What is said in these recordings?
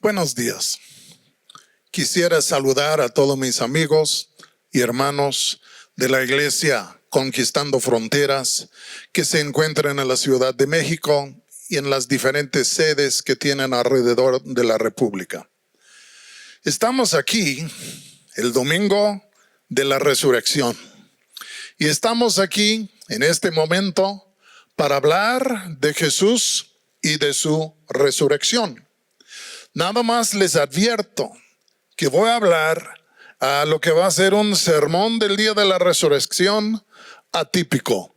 Buenos días. Quisiera saludar a todos mis amigos y hermanos de la iglesia Conquistando Fronteras que se encuentran en la Ciudad de México y en las diferentes sedes que tienen alrededor de la República. Estamos aquí el domingo de la resurrección y estamos aquí en este momento para hablar de Jesús y de su resurrección. Nada más les advierto que voy a hablar a lo que va a ser un sermón del día de la resurrección atípico.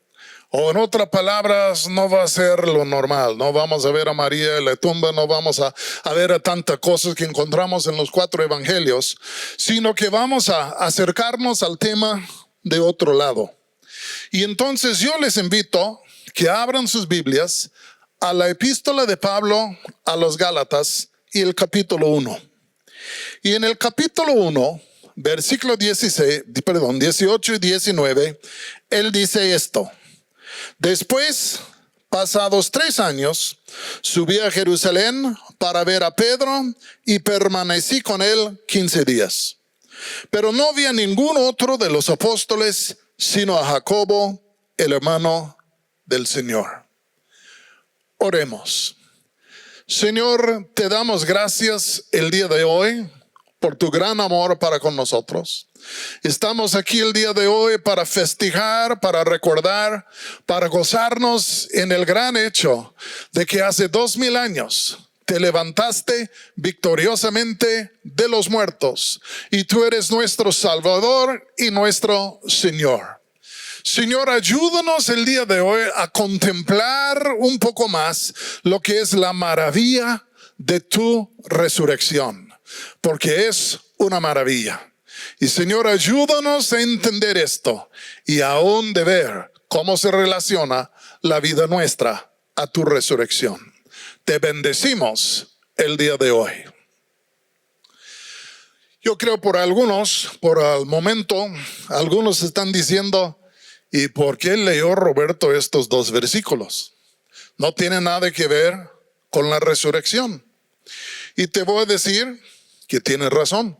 O en otras palabras, no va a ser lo normal. No vamos a ver a María en la tumba, no vamos a ver a tantas cosas que encontramos en los 4 evangelios, sino que vamos a acercarnos al tema de otro lado. Y entonces yo les invito que abran sus Biblias a la epístola de Pablo a los Gálatas y el capítulo 1. Y en el capítulo 1, versículo 18 y 19, él dice esto: Después, pasados 3 años, subí a Jerusalén para ver a Pedro y permanecí con él 15 días. Pero no vi a ningún otro de los apóstoles, sino a Jacobo, el hermano del Señor. Oremos. Señor, te damos gracias el día de hoy por tu gran amor para con nosotros. Estamos aquí el día de hoy para festejar, para recordar, para gozarnos en el gran hecho de que hace 2000 años te levantaste victoriosamente de los muertos y tú eres nuestro Salvador y nuestro Señor. Señor, ayúdanos el día de hoy a contemplar un poco más lo que es la maravilla de tu resurrección, porque es una maravilla. Y Señor, ayúdanos a entender esto y aún de ver cómo se relaciona la vida nuestra a tu resurrección. Te bendecimos el día de hoy. Yo creo por el momento, algunos están diciendo: ¿y por qué leyó Roberto estos 2 versículos? No tiene nada que ver con la resurrección. Y te voy a decir que tienes razón.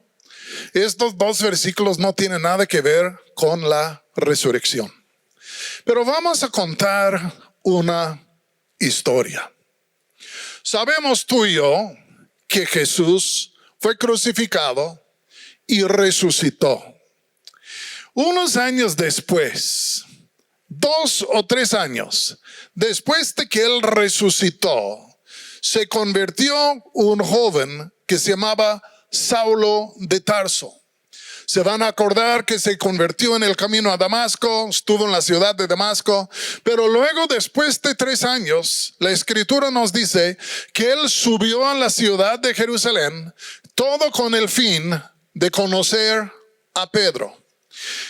Estos 2 versículos no tienen nada que ver con la resurrección. Pero vamos a contar una historia. Sabemos tú y yo que Jesús fue crucificado y resucitó. Unos años después, 2 o 3 años después de que él resucitó, se convirtió un joven que se llamaba Saulo de Tarso. Se van a acordar que se convirtió en el camino a Damasco, estuvo en la ciudad de Damasco, pero luego, después de 3 años, la escritura nos dice que él subió a la ciudad de Jerusalén, todo con el fin de conocer a Pedro.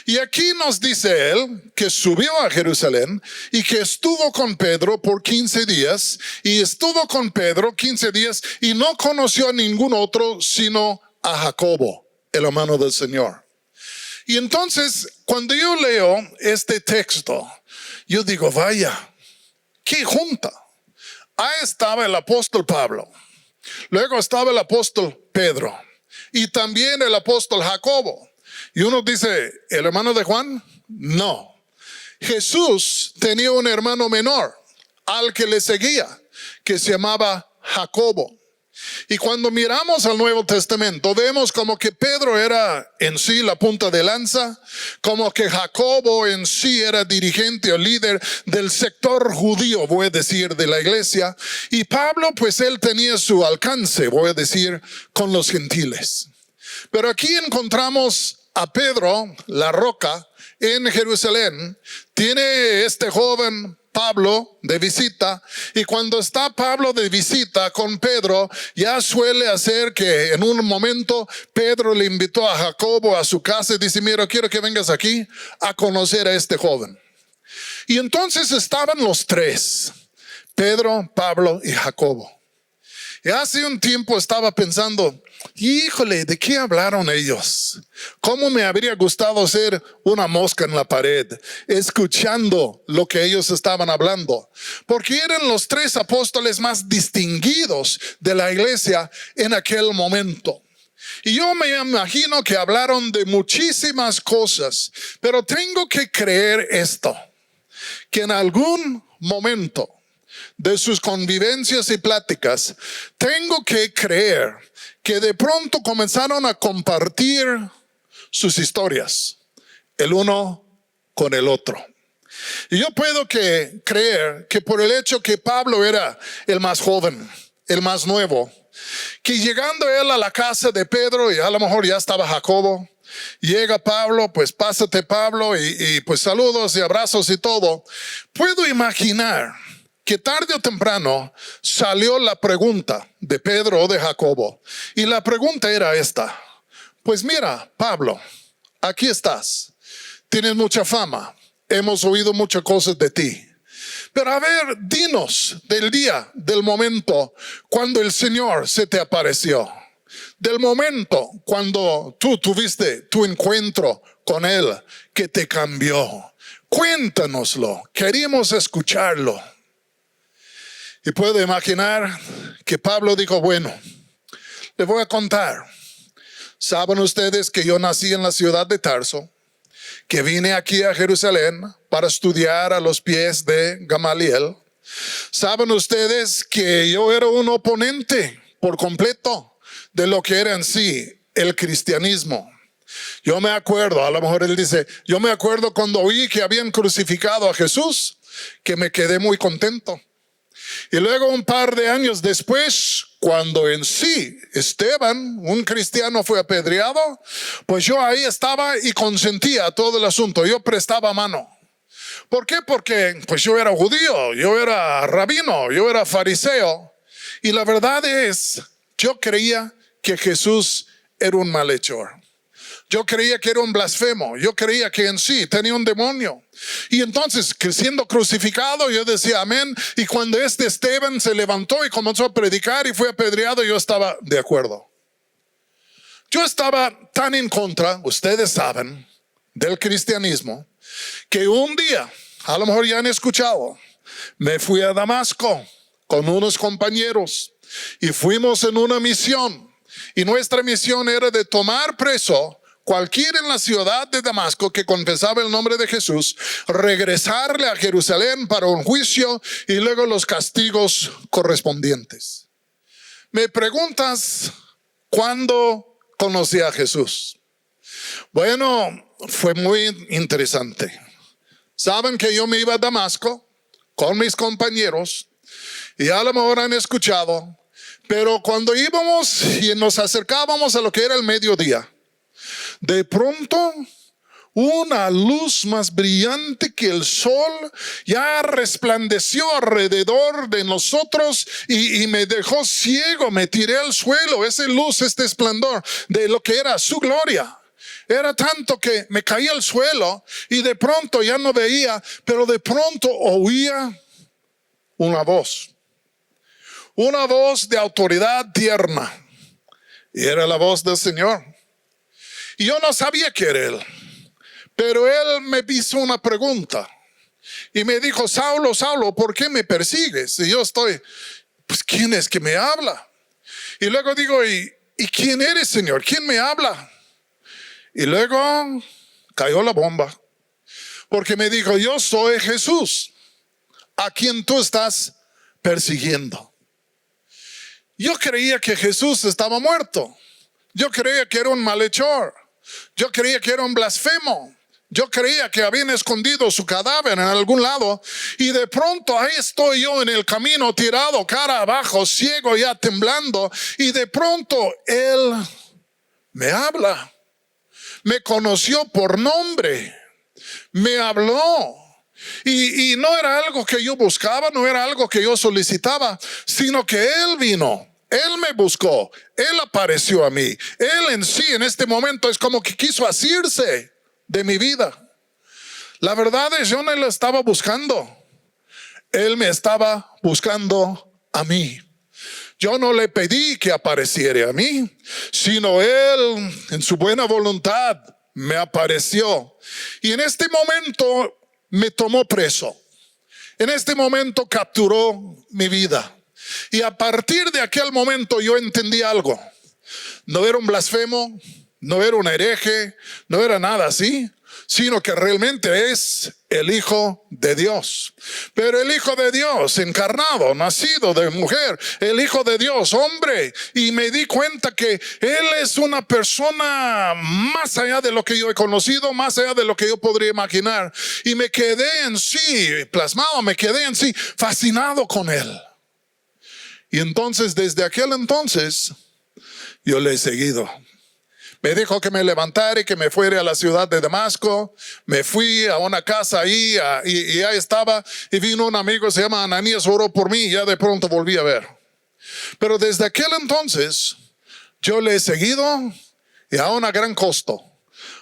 Y aquí nos dice él que subió a Jerusalén y que estuvo con Pedro por 15 días y estuvo con Pedro 15 días y no conoció a ningún otro sino a Jacobo, el hermano del Señor. Y entonces, cuando yo leo este texto, yo digo: vaya, qué junta. Ahí estaba el apóstol Pablo, luego estaba el apóstol Pedro y también el apóstol Jacobo. Y uno dice: ¿el hermano de Juan? No. Jesús tenía un hermano menor al que le seguía, que se llamaba Jacobo. Y cuando miramos al Nuevo Testamento, vemos como que Pedro era en sí la punta de lanza, como que Jacobo en sí era dirigente o líder del sector judío, voy a decir, de la iglesia. Y Pablo, pues él tenía su alcance, voy a decir, con los gentiles. Pero aquí encontramos a Pedro, la roca, en Jerusalén. Tiene este joven Pablo de visita, y cuando está Pablo de visita con Pedro, ya suele hacer que en un momento Pedro le invitó a Jacobo a su casa y dice: mira, quiero que vengas aquí a conocer a este joven. Y entonces estaban los 3, Pedro, Pablo y Jacobo. Y hace un tiempo estaba pensando, híjole, ¿de qué hablaron ellos? ¿Cómo me habría gustado ser una mosca en la pared, escuchando lo que ellos estaban hablando? Porque eran los 3 apóstoles más distinguidos de la iglesia en aquel momento. Y yo me imagino que hablaron de muchísimas cosas, pero tengo que creer esto, que en algún momento de sus convivencias y pláticas, tengo que creer que de pronto comenzaron a compartir sus historias, el uno con el otro. Y yo puedo creer que por el hecho que Pablo era el más joven, el más nuevo, que llegando él a la casa de Pedro, y a lo mejor ya estaba Jacobo, llega Pablo, pues pásate Pablo, y pues saludos y abrazos y todo. Puedo imaginar que tarde o temprano salió la pregunta de Pedro o de Jacobo. Y la pregunta era esta: pues mira, Pablo, aquí estás. Tienes mucha fama. Hemos oído muchas cosas de ti. Pero a ver, dinos del día, del momento cuando el Señor se te apareció. Del momento cuando tú tuviste tu encuentro con Él que te cambió. Cuéntanoslo. Queríamos escucharlo. Y puedo imaginar que Pablo dijo, bueno, les voy a contar. Saben ustedes que yo nací en la ciudad de Tarso, que vine aquí a Jerusalén para estudiar a los pies de Gamaliel. Saben ustedes que yo era un oponente por completo de lo que era en sí el cristianismo. Yo me acuerdo, a lo mejor él dice, yo me acuerdo cuando oí que habían crucificado a Jesús, que me quedé muy contento. Y luego un par de años después, cuando en sí Esteban, un cristiano, fue apedreado, pues yo ahí estaba y consentía todo el asunto. Yo prestaba mano. ¿Por qué? Porque pues yo era judío, yo era rabino, yo era fariseo. Y la verdad es, yo creía que Jesús era un malhechor. Yo creía que era un blasfemo. Yo creía que en sí tenía un demonio. Y entonces, siendo crucificado, yo decía amén. Y cuando Esteban se levantó y comenzó a predicar y fue apedreado, yo estaba de acuerdo. Yo estaba tan en contra, ustedes saben, del cristianismo, que un día, a lo mejor ya han escuchado, me fui a Damasco con unos compañeros y fuimos en una misión. Y nuestra misión era de tomar preso cualquiera en la ciudad de Damasco que confesaba el nombre de Jesús, regresarle a Jerusalén para un juicio y luego los castigos correspondientes. Me preguntas, ¿cuándo conocí a Jesús? Bueno, fue muy interesante. Saben que yo me iba a Damasco con mis compañeros y a lo mejor han escuchado, pero cuando íbamos y nos acercábamos a lo que era el mediodía, de pronto una luz más brillante que el sol ya resplandeció alrededor de nosotros y me dejó ciego. Me tiré al suelo. Esa luz, este esplendor de lo que era su gloria, era tanto que me caí al suelo y de pronto ya no veía, pero de pronto oía una voz de autoridad tierna, y era la voz del Señor. Y yo no sabía que era Él, pero Él me hizo una pregunta y me dijo, Saulo, Saulo, ¿por qué me persigues? Y yo estoy, pues ¿quién es que me habla? Y luego digo, ¿y quién eres, Señor? ¿Quién me habla? Y luego cayó la bomba, porque me dijo, yo soy Jesús, a quien tú estás persiguiendo. Yo creía que Jesús estaba muerto. Yo creía que era un malhechor. Yo creía que era un blasfemo. Yo creía que habían escondido su cadáver en algún lado. Y de pronto ahí estoy yo en el camino, tirado cara abajo, ciego, ya temblando. Y de pronto Él me habla. Me conoció por nombre. Me habló. Y no era algo que yo buscaba, no era algo que yo solicitaba, sino que Él vino. Él me buscó, Él apareció a mí. Él en sí, en este momento, es como que quiso asirse de mi vida. La verdad es, yo no lo estaba buscando. Él me estaba buscando a mí. Yo no le pedí que apareciera a mí, sino Él en su buena voluntad me apareció. Y en este momento me tomó preso. En este momento capturó mi vida. Y a partir de aquel momento yo entendí algo. No era un blasfemo, no era un hereje, no era nada así, sino que realmente es el Hijo de Dios. Pero el Hijo de Dios encarnado, nacido de mujer, el Hijo de Dios, hombre. Y me di cuenta que Él es una persona más allá de lo que yo he conocido, más allá de lo que yo podría imaginar. Y me quedé en sí plasmado, me quedé en sí fascinado con Él. Y entonces, desde aquel entonces, yo le he seguido. Me dijo que me levantara y que me fuera a la ciudad de Damasco. Me fui a una casa ahí y ahí estaba. Y vino un amigo, se llama Ananías, oró por mí y ya de pronto volví a ver. Pero desde aquel entonces yo le he seguido y a un gran costo.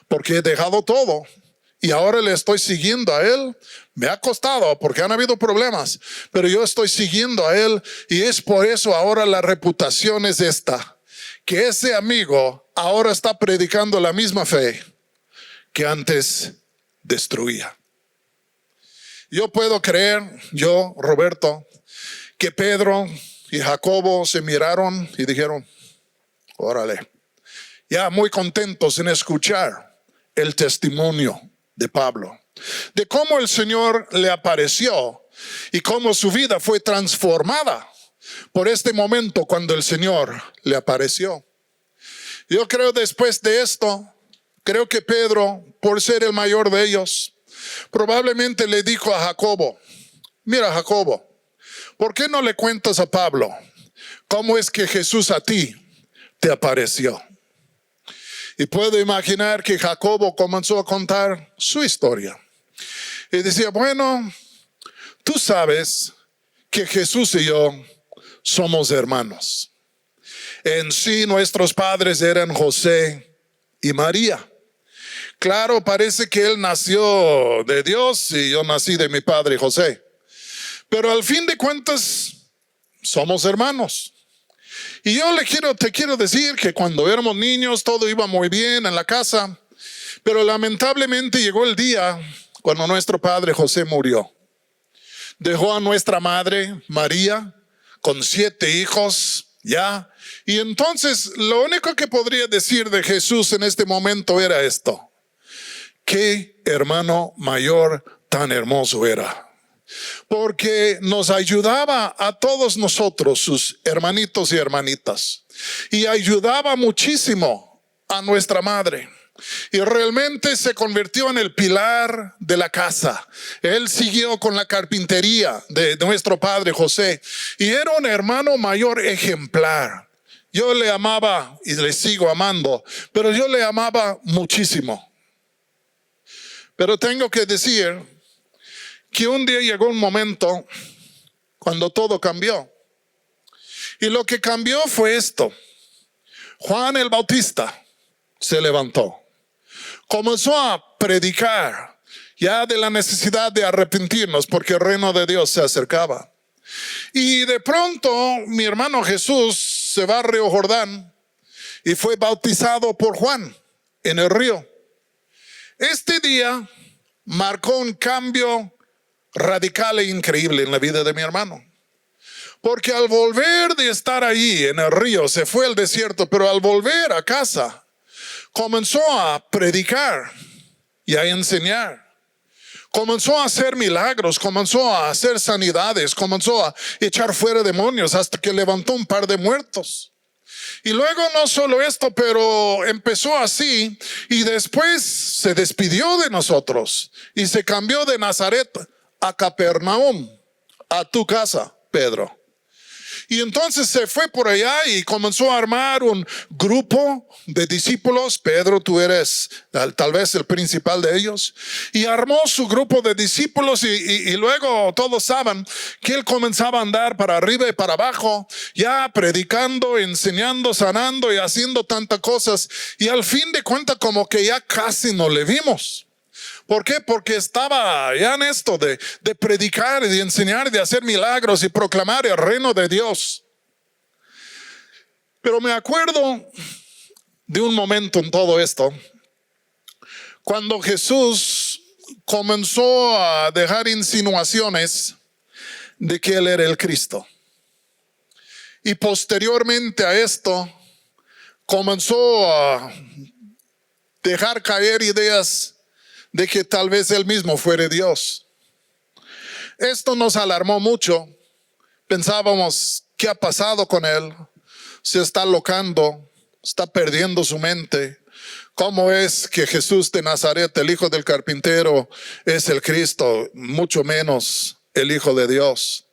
Porque he dejado todo y ahora le estoy siguiendo a Él. Me ha costado porque han habido problemas, pero yo estoy siguiendo a Él y es por eso ahora la reputación es esta. Que ese amigo ahora está predicando la misma fe que antes destruía. Yo puedo creer, yo, Roberto, que Pedro y Jacobo se miraron y dijeron, órale, ya muy contentos en escuchar el testimonio de Pablo, de cómo el Señor le apareció y cómo su vida fue transformada por este momento cuando el Señor le apareció. Yo creo después de esto, creo que Pedro, por ser el mayor de ellos, probablemente le dijo a Jacobo, mira Jacobo, ¿por qué no le cuentas a Pablo cómo es que Jesús a ti te apareció? Y puedo imaginar que Jacobo comenzó a contar su historia. Y decía, bueno, tú sabes que Jesús y yo somos hermanos. En sí nuestros padres eran José y María. Claro, parece que él nació de Dios y yo nací de mi padre José. Pero al fin de cuentas somos hermanos. Y yo te quiero decir que cuando éramos niños todo iba muy bien en la casa. Pero lamentablemente llegó el día cuando nuestro padre José murió. Dejó a nuestra madre María con 7 hijos ya. Y entonces lo único que podría decir de Jesús en este momento era esto. Qué hermano mayor tan hermoso era. Porque nos ayudaba a todos nosotros, sus hermanitos y hermanitas. Y ayudaba muchísimo a nuestra madre. Y realmente se convirtió en el pilar de la casa. Él siguió con la carpintería de nuestro padre José. Y era un hermano mayor ejemplar. Yo le amaba y le sigo amando, pero yo le amaba muchísimo. Pero tengo que decir que un día llegó un momento cuando todo cambió. Y lo que cambió fue esto. Juan el Bautista se levantó. Comenzó a predicar ya de la necesidad de arrepentirnos porque el reino de Dios se acercaba. Y de pronto mi hermano Jesús se va a Río Jordán y fue bautizado por Juan en el río. Este día marcó un cambio radical e increíble en la vida de mi hermano. Porque al volver de estar allí en el río, se fue al desierto, pero al volver a casa, comenzó a predicar y a enseñar. Comenzó a hacer milagros, comenzó a hacer sanidades, comenzó a echar fuera demonios hasta que levantó un par de muertos. Y luego no solo esto, pero empezó así y después se despidió de nosotros y se cambió de Nazaret a Capernaum, a tu casa, Pedro. Y entonces se fue por allá y comenzó a armar un grupo de discípulos. Pedro, tú eres tal vez el principal de ellos. Y armó su grupo de discípulos y luego todos saben que él comenzaba a andar para arriba y para abajo, ya predicando, enseñando, sanando y haciendo tantas cosas. Y al fin de cuentas como que ya casi no le vimos. ¿Por qué? Porque estaba ya en esto de predicar y de enseñar, de hacer milagros y proclamar el reino de Dios. Pero me acuerdo de un momento en todo esto, cuando Jesús comenzó a dejar insinuaciones de que Él era el Cristo. Y posteriormente a esto, comenzó a dejar caer ideas de que tal vez Él mismo fuera Dios. Esto nos alarmó mucho. Pensábamos, ¿qué ha pasado con Él? Se está locando, está perdiendo su mente. ¿Cómo es que Jesús de Nazaret, el hijo del carpintero, es el Cristo, mucho menos el Hijo de Dios?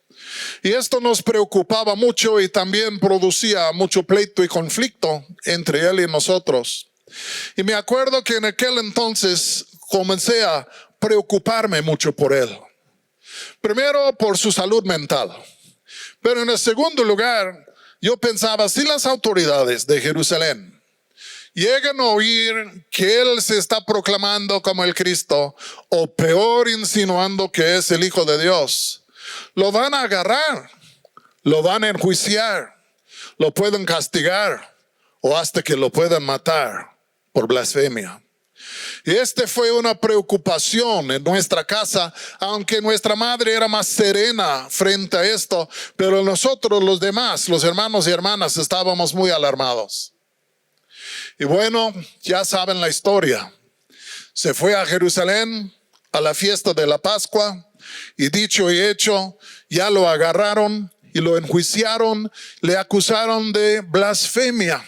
Y esto nos preocupaba mucho y también producía mucho pleito y conflicto entre Él y nosotros. Y me acuerdo que en aquel entonces comencé a preocuparme mucho por Él. Primero por su salud mental. Pero en el segundo lugar, yo pensaba, si las autoridades de Jerusalén llegan a oír que Él se está proclamando como el Cristo, o peor, insinuando que es el Hijo de Dios, lo van a agarrar, lo van a enjuiciar, lo pueden castigar o hasta que lo puedan matar por blasfemia. Y fue una preocupación en nuestra casa, aunque nuestra madre era más serena frente a esto, pero nosotros los demás, los hermanos y hermanas, estábamos muy alarmados. Y bueno, ya saben la historia. Se fue a Jerusalén a la fiesta de la Pascua y dicho y hecho, ya lo agarraron y lo enjuiciaron, le acusaron de blasfemia,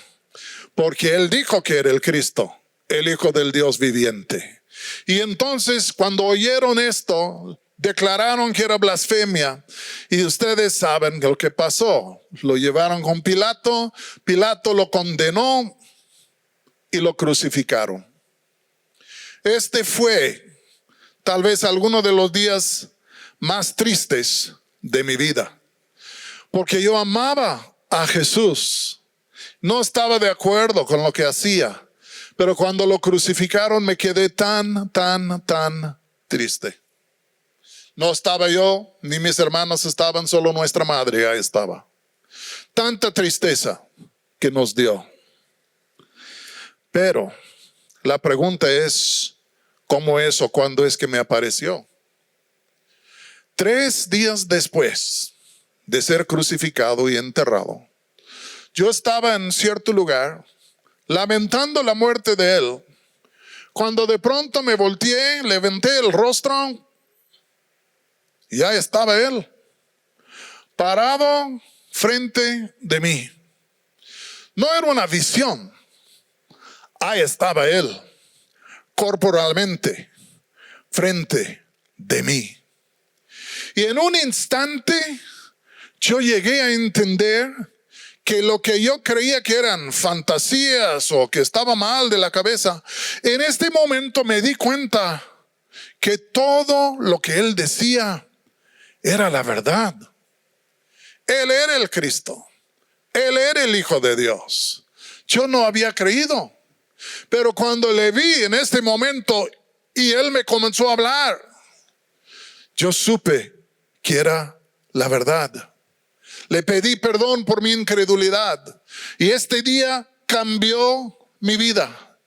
porque él dijo que era el Cristo, el Hijo del Dios viviente. Y entonces cuando oyeron esto, declararon que era blasfemia. Y ustedes saben lo que pasó. Lo llevaron con Pilato, Pilato lo condenó y lo crucificaron. Fue tal vez alguno de los días más tristes de mi vida, porque yo amaba a Jesús. No estaba de acuerdo con lo que hacía, pero cuando lo crucificaron me quedé tan triste. No estaba yo, ni mis hermanos estaban, solo nuestra madre ahí estaba. Tanta tristeza que nos dio. Pero la pregunta es, ¿cómo es o cuándo es que me apareció? 3 días después de ser crucificado y enterrado, yo estaba en cierto lugar lamentando la muerte de Él, cuando de pronto me volteé, levanté el rostro y ya estaba Él parado frente de mí. No era una visión, ahí estaba Él corporalmente frente de mí. Y en un instante yo llegué a entender que lo que yo creía que eran fantasías o que estaba mal de la cabeza, en este momento me di cuenta que todo lo que Él decía era la verdad. Él era el Cristo, Él era el Hijo de Dios. Yo no había creído, pero cuando le vi en este momento y Él me comenzó a hablar, yo supe que era la verdad. Le pedí perdón por mi incredulidad y este día cambió mi vida.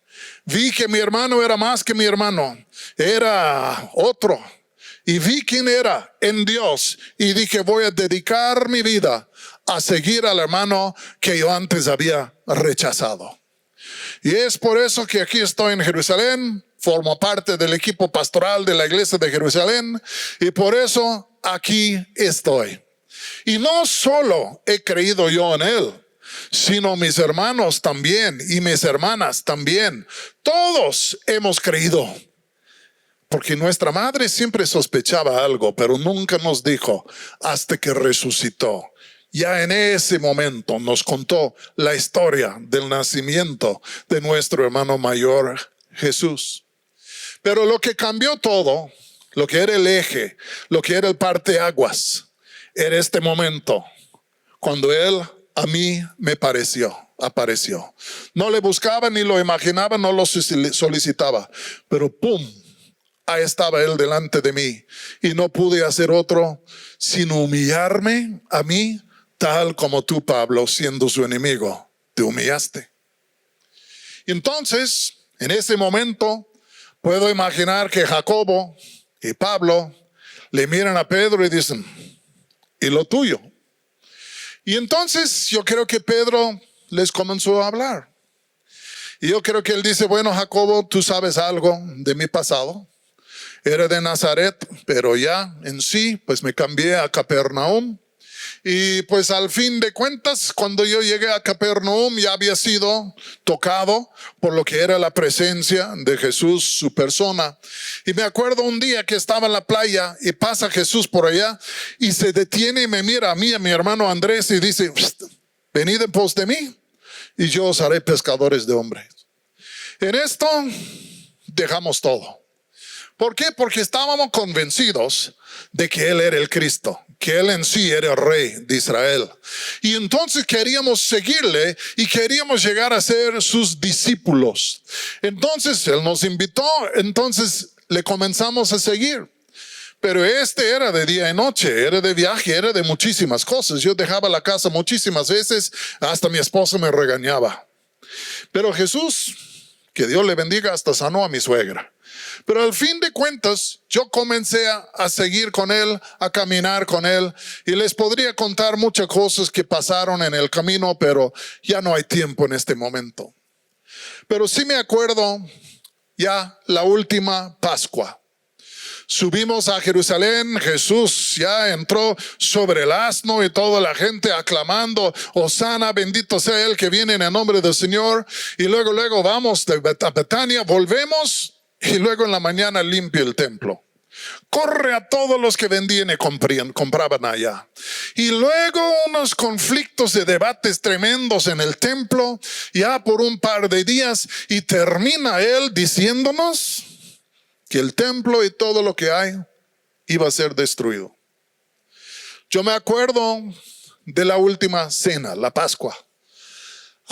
Vi que mi hermano era más que mi hermano, era otro. Y vi quién era en Dios y dije, voy a dedicar mi vida a seguir al hermano que yo antes había rechazado. Y es por eso que aquí estoy en Jerusalén, formo parte del equipo pastoral de la iglesia de Jerusalén y por eso aquí estoy. Y no solo he creído yo en Él, sino mis hermanos también y mis hermanas también. Todos hemos creído. Porque nuestra madre siempre sospechaba algo, pero nunca nos dijo hasta que resucitó. Ya en ese momento nos contó la historia del nacimiento de nuestro hermano mayor Jesús. Pero lo que cambió todo, lo que era el eje, lo que era el parteaguas, era este momento cuando Él a mí me apareció. No le buscaba ni lo imaginaba, no lo solicitaba, pero ¡pum! Ahí estaba Él delante de mí y no pude hacer otro sino humillarme a mí, tal como tú, Pablo, siendo su enemigo, te humillaste. Y entonces, en ese momento, puedo imaginar que Jacobo y Pablo le miran a Pedro y dicen, ¿y lo tuyo? Y entonces yo creo que Pedro les comenzó a hablar. Y yo creo que él dice, bueno, Jacobo, tú sabes algo de mi pasado. Era de Nazaret, pero ya en sí, pues me cambié a Capernaum. Y pues al fin de cuentas, cuando yo llegué a Capernaum, ya había sido tocado por lo que era la presencia de Jesús, su persona. Y me acuerdo un día que estaba en la playa y pasa Jesús por allá y se detiene y me mira a mí, a mi hermano Andrés, y dice, venid en pos de mí y yo os haré pescadores de hombres. En esto dejamos todo. ¿Por qué? Porque estábamos convencidos de que Él era el Cristo, que Él en sí era el Rey de Israel. Y entonces queríamos seguirle y queríamos llegar a ser sus discípulos. Entonces Él nos invitó, entonces le comenzamos a seguir. Pero era de día y noche, era de viaje, era de muchísimas cosas. Yo dejaba la casa muchísimas veces, hasta mi esposa me regañaba. Pero Jesús, que Dios le bendiga, hasta sanó a mi suegra. Pero al fin de cuentas, yo comencé a seguir con Él, a caminar con Él. Y les podría contar muchas cosas que pasaron en el camino, pero ya no hay tiempo en este momento. Pero sí me acuerdo ya la última Pascua. Subimos a Jerusalén, Jesús ya entró sobre el asno y toda la gente aclamando, Hosana, bendito sea Él que viene en el nombre del Señor. Y luego vamos a Betania, volvemos. Y luego en la mañana limpia el templo. Corre a todos los que vendían y compraban allá. Y luego unos conflictos de debates tremendos en el templo, ya por un par de días. Y termina Él diciéndonos que el templo y todo lo que hay iba a ser destruido. Yo me acuerdo de la última cena, la Pascua.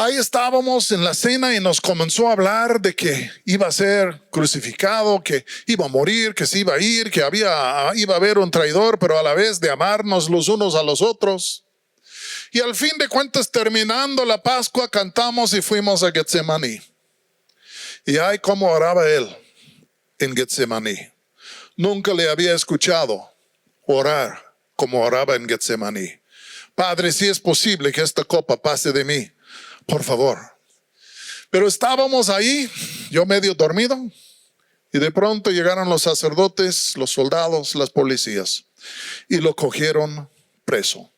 Ahí estábamos en la cena y nos comenzó a hablar de que iba a ser crucificado, que iba a morir, que se iba a ir, que iba a haber un traidor, pero a la vez de amarnos los unos a los otros. Y al fin de cuentas, terminando la Pascua, cantamos y fuimos a Getsemaní. Y ay, cómo oraba Él en Getsemaní. Nunca le había escuchado orar como oraba en Getsemaní. Padre, si es posible que esta copa pase de mí, por favor. Pero estábamos ahí, yo medio dormido, y de pronto llegaron los sacerdotes, los soldados, las policías, y lo cogieron preso.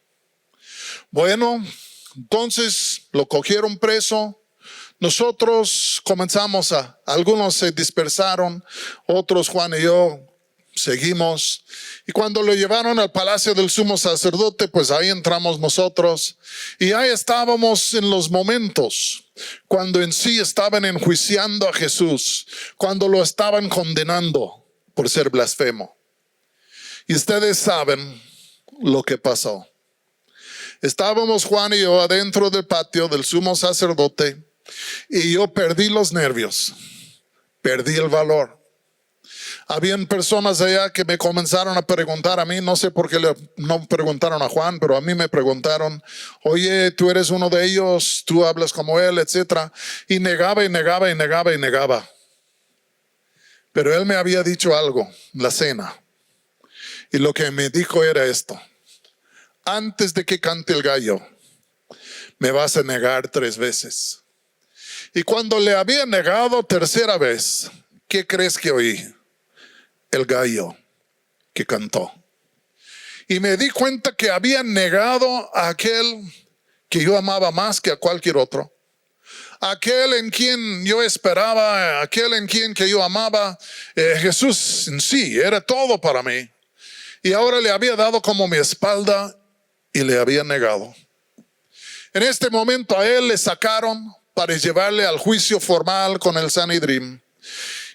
Bueno, entonces lo cogieron preso. Nosotros comenzamos algunos se dispersaron, otros, Juan y yo, seguimos. Y cuando lo llevaron al palacio del sumo sacerdote, pues ahí entramos nosotros. Y ahí estábamos en los momentos cuando en sí estaban enjuiciando a Jesús, cuando lo estaban condenando por ser blasfemo. Y ustedes saben lo que pasó. Estábamos Juan y yo adentro del patio del sumo sacerdote y yo perdí los nervios, perdí el valor. Habían personas allá que me comenzaron a preguntar a mí, no sé por qué no preguntaron a Juan, pero a mí me preguntaron, oye, tú eres uno de ellos, tú hablas como él, etc. Y negaba y negaba y negaba y negaba. Pero él me había dicho algo, la cena. Y lo que me dijo era esto: antes de que cante el gallo, me vas a negar 3 veces. Y cuando le había negado tercera vez, ¿qué crees que oí? El gallo que cantó. Y me di cuenta que había negado a aquel que yo amaba más que a cualquier otro. Aquel en quien yo esperaba, aquel en quien que yo amaba. Jesús en sí era todo para mí. Y ahora le había dado como mi espalda y le había negado. En este momento a él le sacaron para llevarle al juicio formal con el Sanedrín.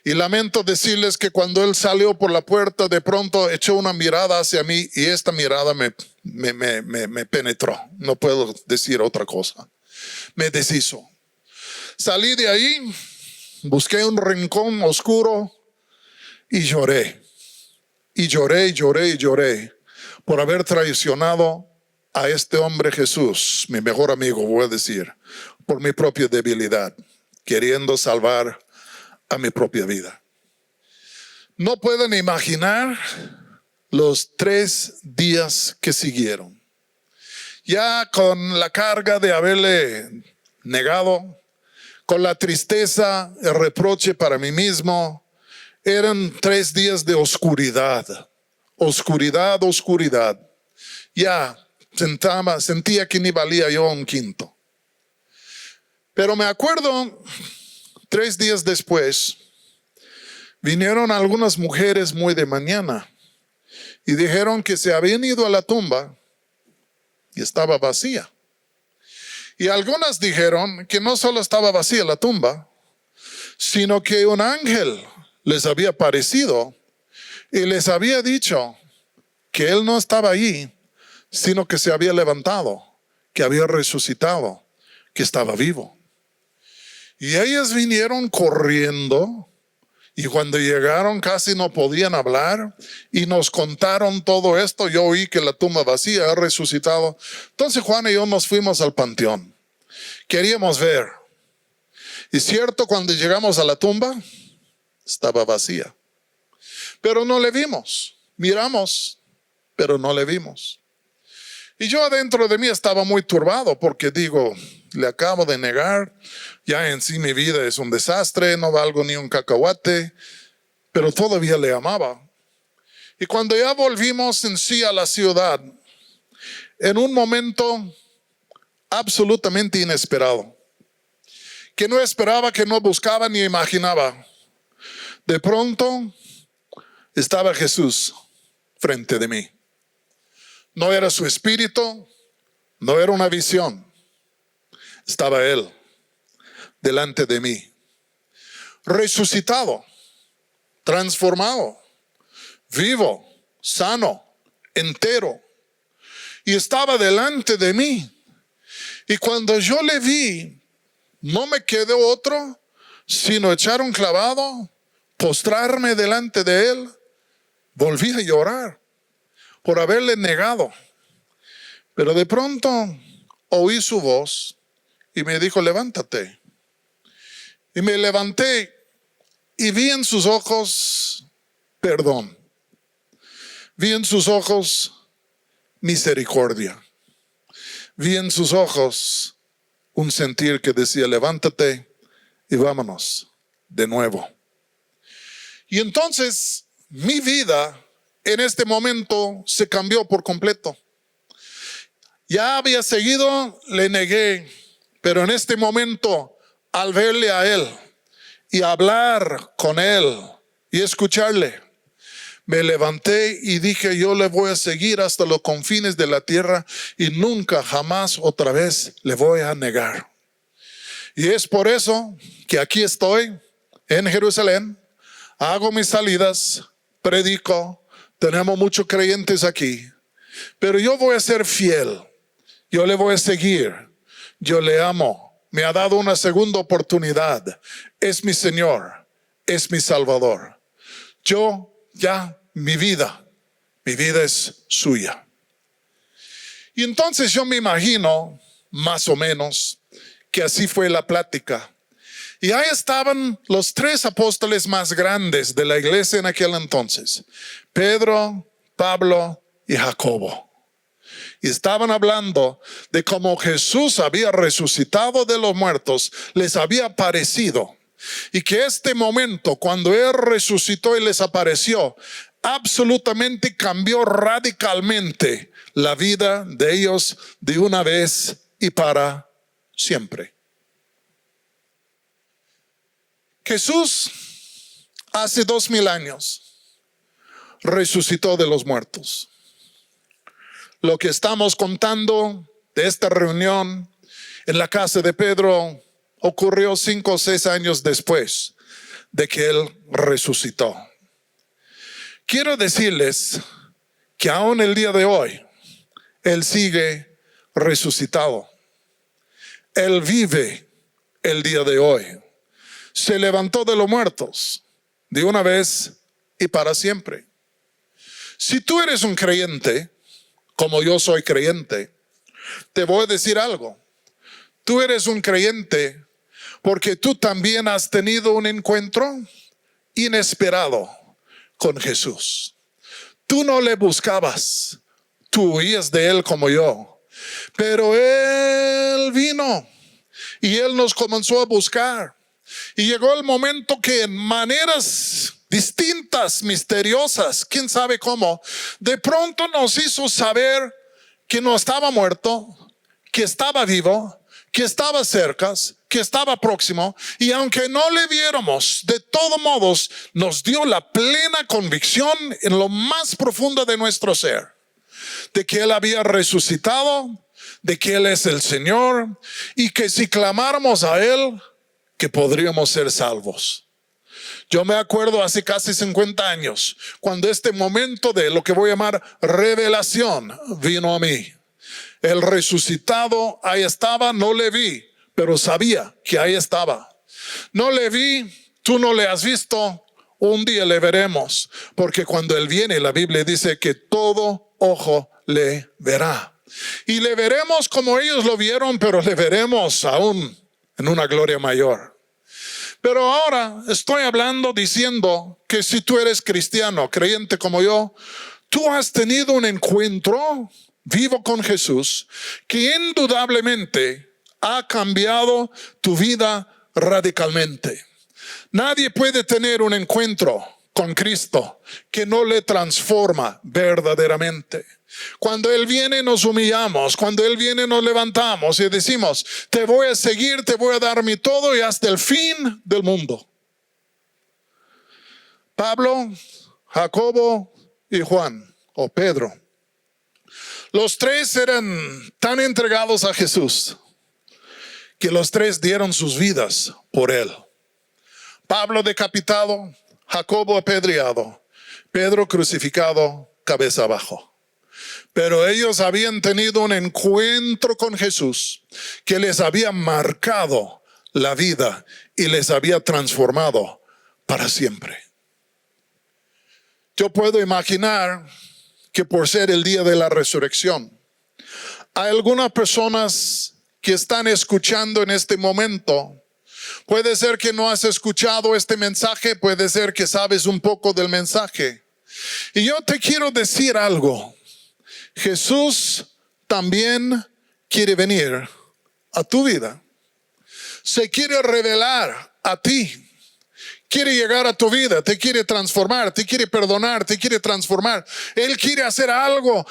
Y lamento decirles que cuando él salió por la puerta, de pronto echó una mirada hacia mí y esta mirada me penetró. No puedo decir otra cosa. Me deshizo. Salí de ahí, busqué un rincón oscuro y lloré. Y lloré, lloré y lloré por haber traicionado a este hombre Jesús, mi mejor amigo, voy a decir, por mi propia debilidad, queriendo salvar a mi propia vida. No pueden imaginar los 3 días que siguieron. Ya con la carga de haberle negado, con la tristeza, el reproche para mí mismo, eran 3 días de oscuridad, oscuridad, oscuridad. Ya sentía que ni valía yo un quinto. Pero me acuerdo, 3 días después, vinieron algunas mujeres muy de mañana y dijeron que se habían ido a la tumba y estaba vacía. Y algunas dijeron que no solo estaba vacía la tumba, sino que un ángel les había aparecido y les había dicho que él no estaba allí, sino que se había levantado, que había resucitado, que estaba vivo. Y ellas vinieron corriendo y cuando llegaron casi no podían hablar y nos contaron todo esto. Yo oí que la tumba vacía ha resucitado. Entonces Juan y yo nos fuimos al panteón. Queríamos ver. Y cierto, cuando llegamos a la tumba, estaba vacía. Pero no le vimos. Miramos, pero no le vimos. Y yo adentro de mí estaba muy turbado porque digo, le acabo de negar, ya en sí mi vida es un desastre, no valgo ni un cacahuate, pero todavía le amaba. Y cuando ya volvimos en sí a la ciudad, en un momento absolutamente inesperado, que no esperaba, que no buscaba ni imaginaba, de pronto estaba Jesús frente de mí. No era su espíritu, no era una visión. Estaba Él delante de mí, resucitado, transformado, vivo, sano, entero. Y estaba delante de mí. Y cuando yo le vi, no me quedó otro sino echar un clavado, postrarme delante de Él. Volví a llorar por haberle negado. Pero de pronto oí su voz y me dijo, levántate. Y me levanté y vi en sus ojos perdón. Vi en sus ojos misericordia. Vi en sus ojos un sentir que decía, levántate y vámonos de nuevo. Y entonces mi vida en este momento se cambió por completo. Ya había seguido, le negué, pero en este momento, al verle a Él y hablar con Él y escucharle, me levanté y dije, yo le voy a seguir hasta los confines de la tierra y nunca, jamás otra vez le voy a negar. Y es por eso que aquí estoy en Jerusalén, hago mis salidas, predico, tenemos muchos creyentes aquí, pero yo voy a ser fiel. Yo le voy a seguir. Yo le amo. Me ha dado una segunda oportunidad. Es mi Señor. Es mi Salvador. Yo ya, mi vida es suya. Y entonces yo me imagino, más o menos, que así fue la plática. Y ahí estaban los 3 apóstoles más grandes de la iglesia en aquel entonces. Pedro, Pablo y Jacobo. Y estaban hablando de cómo Jesús había resucitado de los muertos, les había aparecido. Y que este momento, cuando Él resucitó y les apareció, absolutamente cambió radicalmente la vida de ellos de una vez y para siempre. Jesús, hace 2000 años, resucitó de los muertos. Lo que estamos contando de esta reunión en la casa de Pedro ocurrió 5 o 6 años después de que Él resucitó. Quiero decirles que aún el día de hoy, Él sigue resucitado. Él vive el día de hoy. Se levantó de los muertos de una vez y para siempre. Si tú eres un creyente, como yo soy creyente, te voy a decir algo. tú eres un creyente porque tú también has tenido un encuentro inesperado con Jesús. Tú no le buscabas, tú huías de Él como yo, pero Él vino y Él nos comenzó a buscar. Y llegó el momento que en maneras distintas, misteriosas, quién sabe cómo, de pronto nos hizo saber que no estaba muerto, que estaba vivo, que estaba cerca, que estaba próximo, y aunque no le viéramos, de todos modos nos dio la plena convicción en lo más profundo de nuestro ser, de que Él había resucitado, de que Él es el Señor, y que si clamáramos a Él, que podríamos ser salvos. Yo me acuerdo hace casi 50 años, cuando este momento de lo que voy a llamar revelación vino a mí. El resucitado ahí estaba, no le vi, pero sabía que ahí estaba. No le vi, tú no le has visto, un día le veremos, porque cuando Él viene, la Biblia dice que todo ojo le verá. Y le veremos como ellos lo vieron, pero le veremos aún en una gloria mayor. Pero ahora estoy hablando diciendo que si tú eres cristiano, creyente como yo, tú has tenido un encuentro vivo con Jesús que indudablemente ha cambiado tu vida radicalmente. Nadie puede tener un encuentro con Cristo que no le transforma verdaderamente. Cuando Él viene nos humillamos, cuando Él viene nos levantamos y decimos, te voy a seguir, te voy a dar mi todo y hasta el fin del mundo. Pablo, Jacobo y Juan, o Pedro, los tres eran tan entregados a Jesús que los tres dieron sus vidas por Él. Pablo decapitado, Jacobo apedreado, Pedro crucificado cabeza abajo. Pero ellos habían tenido un encuentro con Jesús que les había marcado la vida y les había transformado para siempre. Yo puedo imaginar que por ser el día de la resurrección, hay algunas personas que están escuchando en este momento. Puede ser que no has escuchado este mensaje, puede ser que sabes un poco del mensaje. Y yo te quiero decir algo. Jesús también quiere venir a tu vida. Se quiere revelar a ti. Quiere llegar a tu vida, te quiere transformar, te quiere perdonar, te quiere transformar. Él quiere hacer algo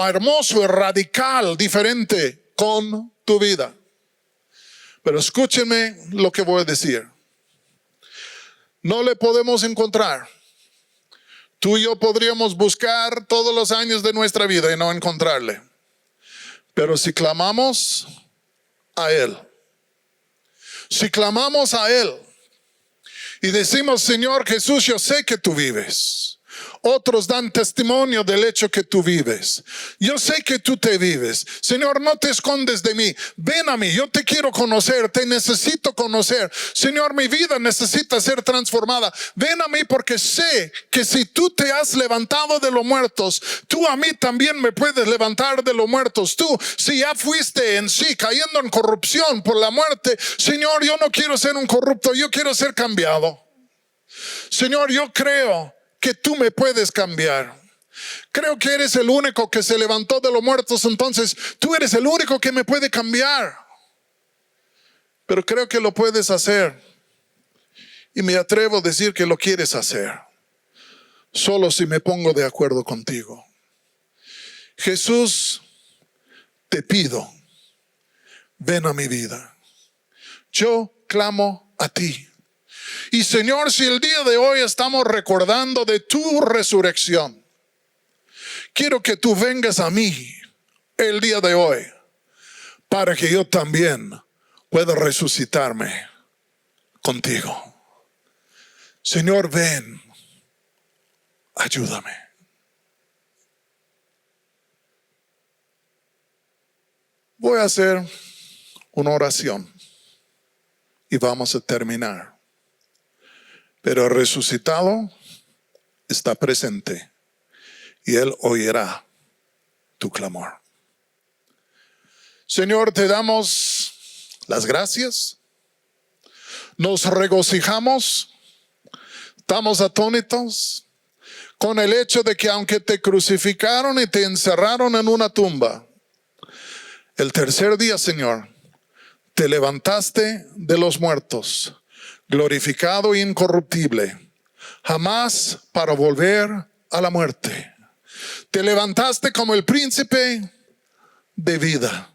hermoso y radical, diferente con tu vida. Pero escúchenme lo que voy a decir. No le podemos encontrar. Tú y yo podríamos buscar todos los años de nuestra vida y no encontrarle. Pero si clamamos a Él, si clamamos a Él y decimos, Señor Jesús, yo sé que tú vives. Otros dan testimonio del hecho que tú vives. Yo sé que tú te vives. Señor, no te escondes de mí. Ven a mí, yo te quiero conocer, te necesito conocer. Señor, mi vida necesita ser transformada. Ven a mí porque sé que si tú te has levantado de los muertos, tú a mí también me puedes levantar de los muertos. Tú, si ya fuiste en sí cayendo en corrupción por la muerte, Señor, yo no quiero ser un corrupto, yo quiero ser cambiado. Señor, yo creo que tú me puedes cambiar. Creo que eres el único que se levantó de los muertos, entonces tú eres el único que me puede cambiar. Pero creo que lo puedes hacer. Y me atrevo a decir que lo quieres hacer. Solo si me pongo de acuerdo contigo. Jesús, te pido, ven a mi vida. Yo clamo a ti. Y Señor, si el día de hoy estamos recordando de tu resurrección, quiero que tú vengas a mí el día de hoy para que yo también pueda resucitarme contigo. Señor, ven, ayúdame. Voy a hacer una oración y vamos a terminar. Pero el resucitado está presente y Él oirá tu clamor. Señor, te damos las gracias, nos regocijamos, estamos atónitos con el hecho de que aunque te crucificaron y te encerraron en una tumba, el tercer día, Señor, te levantaste de los muertos, glorificado e incorruptible, jamás para volver a la muerte. Te levantaste como el príncipe de vida.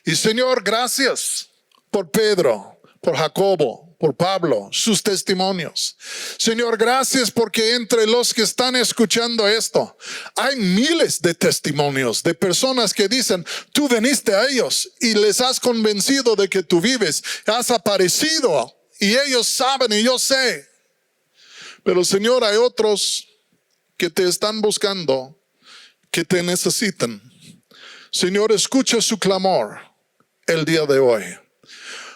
Y Señor, gracias por Pedro, por Jacobo, por Pablo, sus testimonios. Señor, gracias porque entre los que están escuchando esto, hay miles de testimonios de personas que dicen, tú viniste a ellos y les has convencido de que tú vives, has aparecido y ellos saben y yo sé. Pero Señor, hay otros que te están buscando, que te necesitan. Señor, escucha su clamor el día de hoy.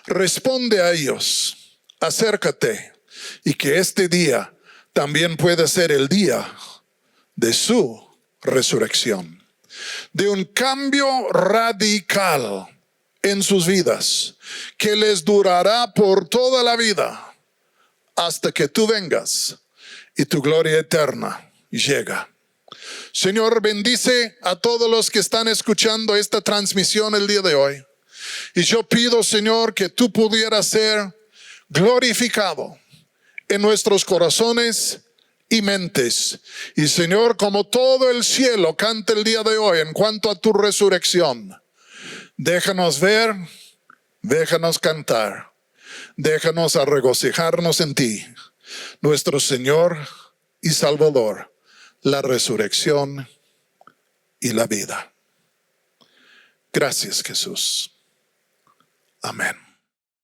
Responde a ellos. Acércate y que este día también pueda ser el día de su resurrección, de un cambio radical en sus vidas que les durará por toda la vida hasta que tú vengas y tu gloria eterna llega. Señor, bendice a todos los que están escuchando esta transmisión el día de hoy. Y yo pido, Señor, que tú pudieras ser glorificado en nuestros corazones y mentes. Y Señor, como todo el cielo canta el día de hoy en cuanto a tu resurrección, déjanos ver, déjanos cantar, déjanos a regocijarnos en ti, nuestro Señor y Salvador, la resurrección y la vida. Gracias, Jesús. Amén.